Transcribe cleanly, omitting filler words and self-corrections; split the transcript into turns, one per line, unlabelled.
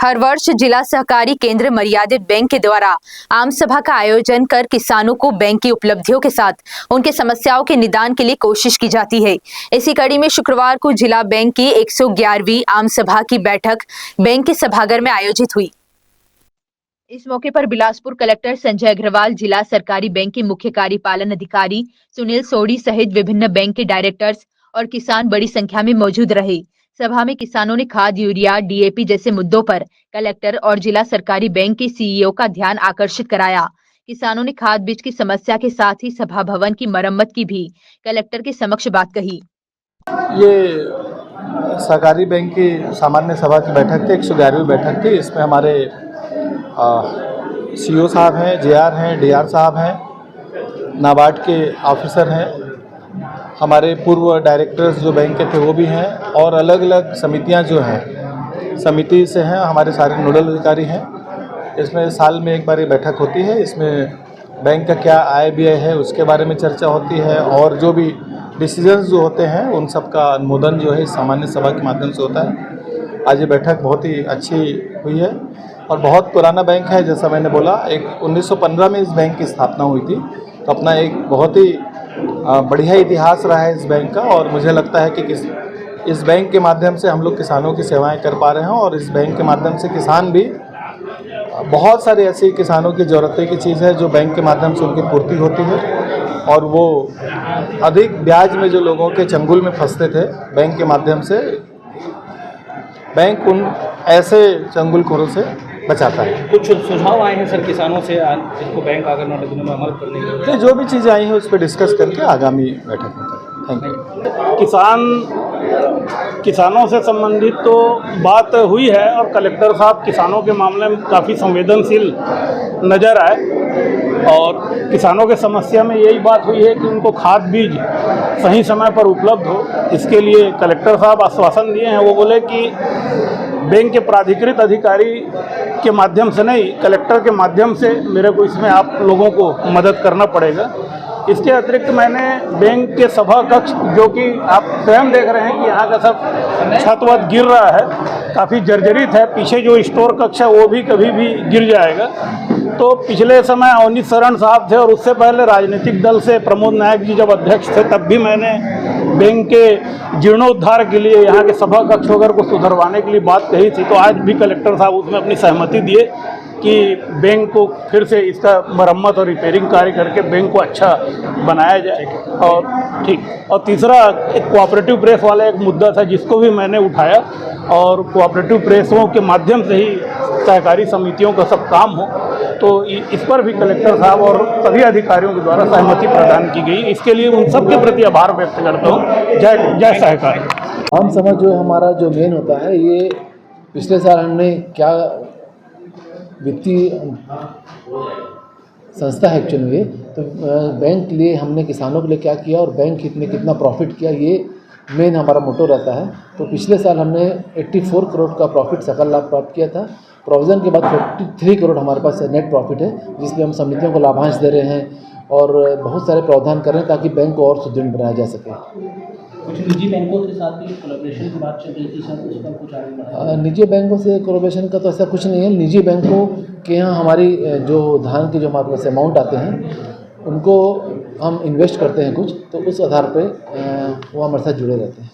हर वर्ष जिला सहकारी केंद्र मर्यादित बैंक के द्वारा आम सभा का आयोजन कर किसानों को बैंक की उपलब्धियों के साथ उनके समस्याओं के निदान के लिए कोशिश की जाती है। इसी कड़ी में शुक्रवार को जिला बैंक की 111वीं आम सभा की बैठक बैंक के सभागार में आयोजित हुई। इस मौके पर बिलासपुर कलेक्टर संजय अग्रवाल, जिला सरकारी बैंक के मुख्य कार्यपालन अधिकारी सुनील सोढ़ी सहित विभिन्न बैंक के डायरेक्टर्स और किसान बड़ी संख्या में मौजूद रहे। सभा में किसानों ने खाद, यूरिया, डीएपी जैसे मुद्दों पर कलेक्टर और जिला सरकारी बैंक के सीईओ का ध्यान आकर्षित कराया। किसानों ने खाद बीज की समस्या के साथ ही सभा भवन की मरम्मत की भी कलेक्टर के समक्ष बात कही।
ये सहकारी बैंक की सामान्य सभा की बैठक थी, 111वीं बैठक थी। इसमें हमारे सीईओ साहब हैं, जेआर हैं, डीआर साहब हैं, नाबार्ड के ऑफिसर हैं, हमारे पूर्व डायरेक्टर्स जो बैंक के थे वो भी हैं, और अलग अलग समितियां जो हैं समिति से हैं, हमारे सारे नोडल अधिकारी हैं। इसमें साल में एक बार ये बैठक होती है। इसमें बैंक का क्या आय व्यय है उसके बारे में चर्चा होती है, और जो भी डिसीजंस जो होते हैं उन सब का अनुमोदन जो है इस सामान्य सभा के माध्यम से होता है। आज ये बैठक बहुत ही अच्छी हुई है और बहुत पुराना बैंक है। जैसा मैंने बोला, 1915 में इस बैंक की स्थापना हुई थी, तो अपना एक बहुत ही बढ़िया इतिहास रहा है इस बैंक का। और मुझे लगता है कि इस बैंक के माध्यम से हम लोग किसानों की सेवाएं कर पा रहे हैं, और इस बैंक के माध्यम से किसान भी बहुत सारी ऐसी किसानों की ज़रूरतें की चीज़ है जो बैंक के माध्यम से उनकी पूर्ति होती है, और वो अधिक ब्याज में जो लोगों के चंगुल में फंसते थे, बैंक के माध्यम से बैंक उन ऐसे चंगुलखोरों से बचाता है।
कुछ सुझाव आए हैं सर किसानों से इसको बैंक आगे आने दिनों में अमल करने के लिए?
जो भी चीज़ें आई हैं उस पर डिस्कस करके आगामी बैठक में करें। Thank you.
किसानों से संबंधित तो बात हुई है, और कलेक्टर साहब किसानों के मामले में काफ़ी संवेदनशील नज़र आए, और किसानों के समस्या में यही बात हुई है कि उनको खाद बीज सही समय पर उपलब्ध हो। इसके लिए कलेक्टर साहब आश्वासन दिए हैं। वो बोले कि बैंक के प्राधिकृत अधिकारी के माध्यम से नहीं, कलेक्टर के माध्यम से मेरे को इसमें आप लोगों को मदद करना पड़ेगा। इसके अतिरिक्त मैंने बैंक के सभा कक्ष, जो कि आप स्वयं देख रहे हैं कि यहाँ का सब छतवत गिर रहा है, काफ़ी जर्जरित है, पीछे जो स्टोर कक्ष है वो भी कभी भी गिर जाएगा। तो पिछले समय अवनीत शरण साहब थे, और उससे पहले राजनीतिक दल से प्रमोद नायक जी जब अध्यक्ष थे, तब भी मैंने बैंक के जीर्णोद्धार के लिए यहाँ के सभा कक्ष वगैरह को सुधरवाने के लिए बात कही थी। तो आज भी कलेक्टर साहब उसमें अपनी सहमति दिए कि बैंक को फिर से इसका मरम्मत और रिपेयरिंग कार्य करके बैंक को अच्छा बनाया जाए। और ठीक, और तीसरा एक कोऑपरेटिव प्रेस वाला एक मुद्दा था जिसको भी मैंने उठाया, और कोऑपरेटिव प्रेसों के माध्यम से ही सहकारी समितियों का सब काम हो, तो इस पर भी कलेक्टर साहब और सभी अधिकारियों के द्वारा सहमति प्रदान की गई। इसके लिए उन सब के प्रति आभार व्यक्त करता हूँ। जय सहकारी।
आम सभा जो हमारा जो मेन होता है, ये पिछले साल हमने क्या वित्तीय संस्था है एक्चुअली ये, तो बैंक के लिए हमने किसानों के लिए क्या किया और बैंक कितना प्रॉफिट किया, ये मेन हमारा मोटो रहता है। तो पिछले साल हमने 84 करोड़ का प्रॉफिट सकल लाभ प्राप्त किया था। प्रोविज़न के बाद 43 करोड़ हमारे पास नेट प्रॉफिट है, जिसमें हम समितियों को लाभांश दे रहे हैं और बहुत सारे प्रावधान कर रहे हैं ताकि बैंक को और सुदृढ़ बनाया जा सके।
कुछ निजी बैंकों के साथ भी कोलैबोरेशन की बात चल रही थी सर, उस पर कुछ आगे बढ़ा?
निजी बैंकों से कोलैबोरेशन का तो ऐसा कुछ नहीं है। निजी बैंकों के यहाँ हमारी जो धान के जो हमारे पास अमाउंट आते हैं उनको हम इन्वेस्ट करते हैं कुछ, तो उस आधार पे वो हमारे साथ जुड़े रहते हैं।